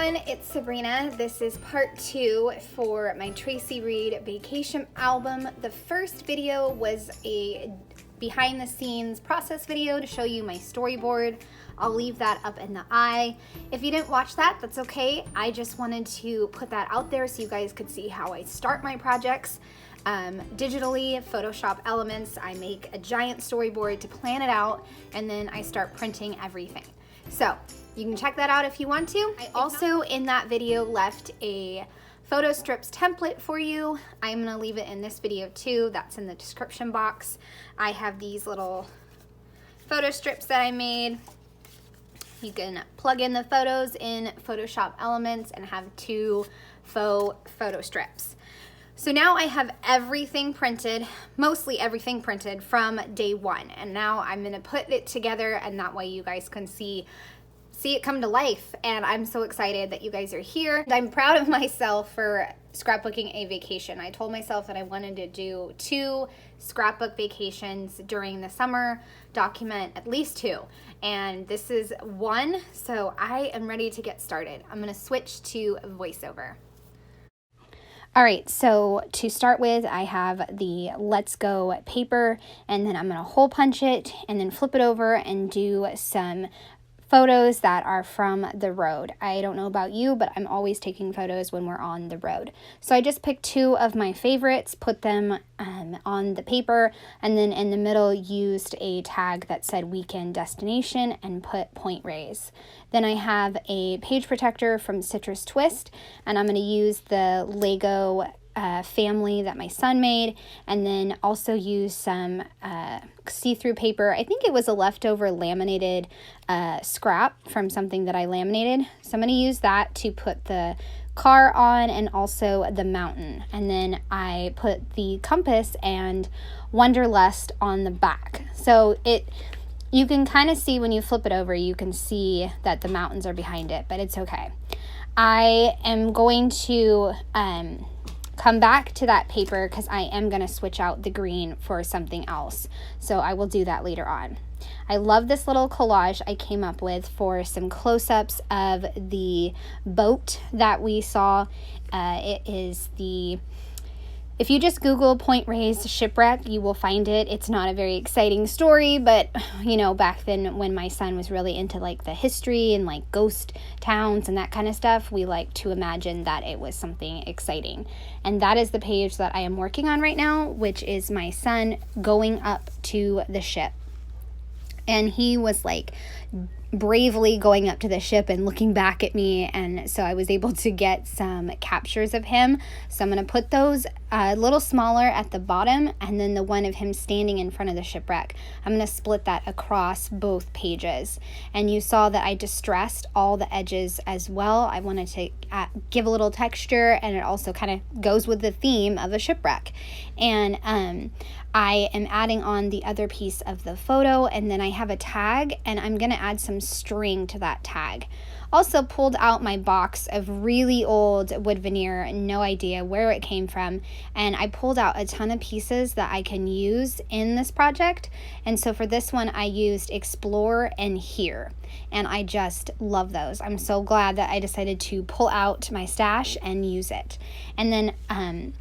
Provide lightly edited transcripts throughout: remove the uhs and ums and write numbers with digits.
everyone, it's Sabrina. This is part 2 for my Traci Reed vacation album. The first video was a behind the scenes process video to show you my storyboard. I'll leave that up in the eye. If you didn't watch that, that's okay. I just wanted to put that out there so you guys could see how I start my projects. Digitally, Photoshop elements, I make a giant storyboard to plan it out, and then I start printing everything. So you can check that out if you want to. I also in that video left a photo strips template for you. I'm gonna leave it in this video too. That's in the description box. I have these little photo strips that I made. You can plug in the photos in Photoshop elements and have 2 faux photo strips. So now I have everything printed, mostly everything printed from day 1. And now I'm gonna put it together, and that way you guys can see it come to life. And I'm so excited that you guys are here. I'm proud of myself for scrapbooking a vacation. I told myself that I wanted to do 2 scrapbook vacations during the summer, document at least 2. And this is 1, so I am ready to get started. I'm gonna switch to voiceover. All right, so to start with, I have the Let's Go paper, and then I'm gonna hole punch it and then flip it over and do some photos that are from the road. I don't know about you, but I'm always taking photos when we're on the road. So I just picked 2 of my favorites, put them on the paper, and then in the middle used a tag that said weekend destination and put Point Reyes. Then I have a page protector from Citrus Twist, and I'm going to use the Lego family that my son made, and then also use some see-through paper. I think it was a leftover laminated scrap from something that I laminated. So I'm going to use that to put the car on and also the mountain. And then I put the compass and Wanderlust on the back. So you can kind of see when you flip it over, you can see that the mountains are behind it, but it's okay. I am going to come back to that paper because I am going to switch out the green for something else. So I will do that later on. I love this little collage I came up with for some close-ups of the boat that we saw. It is if you just Google Point Reyes shipwreck, you will find it. It's not a very exciting story, but you know, back then when my son was really into like the history and like ghost towns and that kind of stuff, we like to imagine that it was something exciting. And that is the page that I am working on right now, which is my son going up to the ship. And he was like bravely going up to the ship and looking back at me, and so I was able to get some captures of him. So I'm going to put those a little smaller at the bottom, and then the one of him standing in front of the shipwreck, I'm going to split that across both pages. And you saw that I distressed all the edges as well. I wanted to give a little texture, and it also kind of goes with the theme of a shipwreck. And I am adding on the other piece of the photo, and then I have a tag, and I'm going to add some string to that tag. Also pulled out my box of really old wood veneer, no idea where it came from, and I pulled out a ton of pieces that I can use in this project. And so for this one I used Explore and Here, and I just love those. I'm so glad that I decided to pull out my stash and use it. And then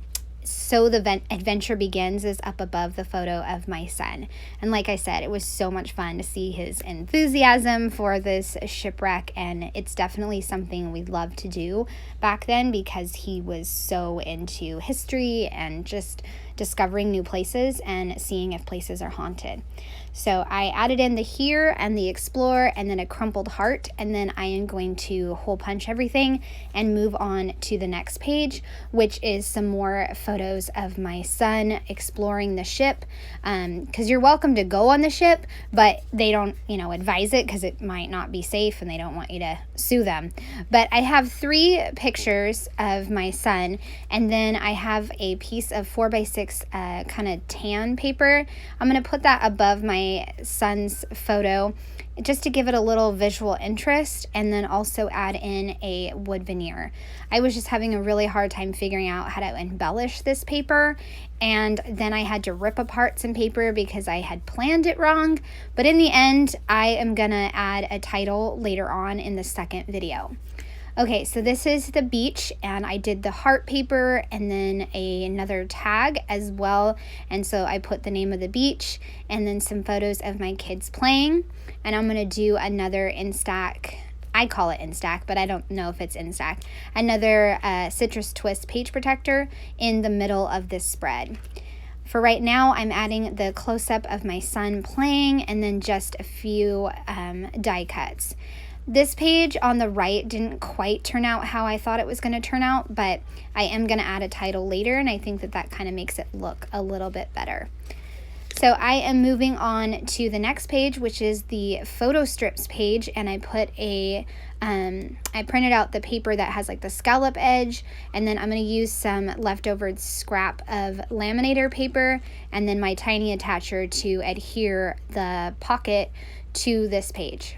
So the Adventure Begins is up above the photo of my son. And like I said, it was so much fun to see his enthusiasm for this shipwreck, and it's definitely something we loved to do back then because he was so into history and just discovering new places and seeing if places are haunted. So I added in the Here and the Explore and then a crumpled heart, and then I am going to hole punch everything and move on to the next page, which is some more photos of my son exploring the ship, because you're welcome to go on the ship, but they don't, advise it because it might not be safe and they don't want you to sue them. But I have 3 pictures of my son, and then I have a piece of 4x6 kind of tan paper. I'm going to put that above my son's photo just to give it a little visual interest, and then also add in a wood veneer. I was just having a really hard time figuring out how to embellish this paper, and then I had to rip apart some paper because I had planned it wrong. But in the end, I am gonna add a title later on in the second video. Okay, so this is the beach, and I did the heart paper and then another tag as well. And so I put the name of the beach and then some photos of my kids playing. And I'm gonna do another Instack, I call it Instack, but I don't know if it's Instack, another citrus twist page protector in the middle of this spread. For right now, I'm adding the close-up of my son playing and then just a few die cuts. This page on the right didn't quite turn out how I thought it was going to turn out, but I am going to add a title later, and I think that that kind of makes it look a little bit better. So I am moving on to the next page, which is the photo strips page, and I put I printed out the paper that has like the scallop edge, and then I'm going to use some leftover scrap of laminator paper and then my tiny attacher to adhere the pocket to this page.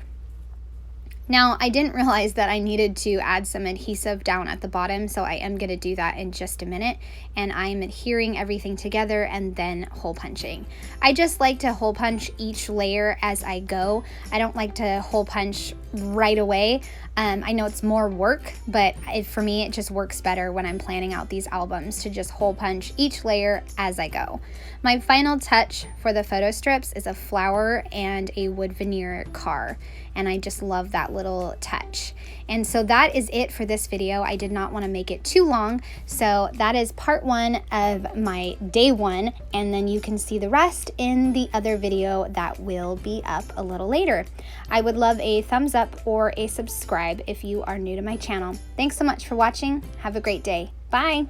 Now, I didn't realize that I needed to add some adhesive down at the bottom, so I am going to do that in just a minute. And I'm adhering everything together and then hole punching. I just like to hole punch each layer as I go. I don't like to hole punch right away. I know it's more work, but for me, it just works better when I'm planning out these albums to just hole punch each layer as I go. My final touch for the photo strips is a flower and a wood veneer car, and I just love that little touch. And so that is it for this video. I did not want to make it too long, so that is part 1 of my day 1, and then you can see the rest in the other video that will be up a little later. I would love a thumbs up or a subscribe if you are new to my channel. Thanks so much for watching. Have a great day. Bye.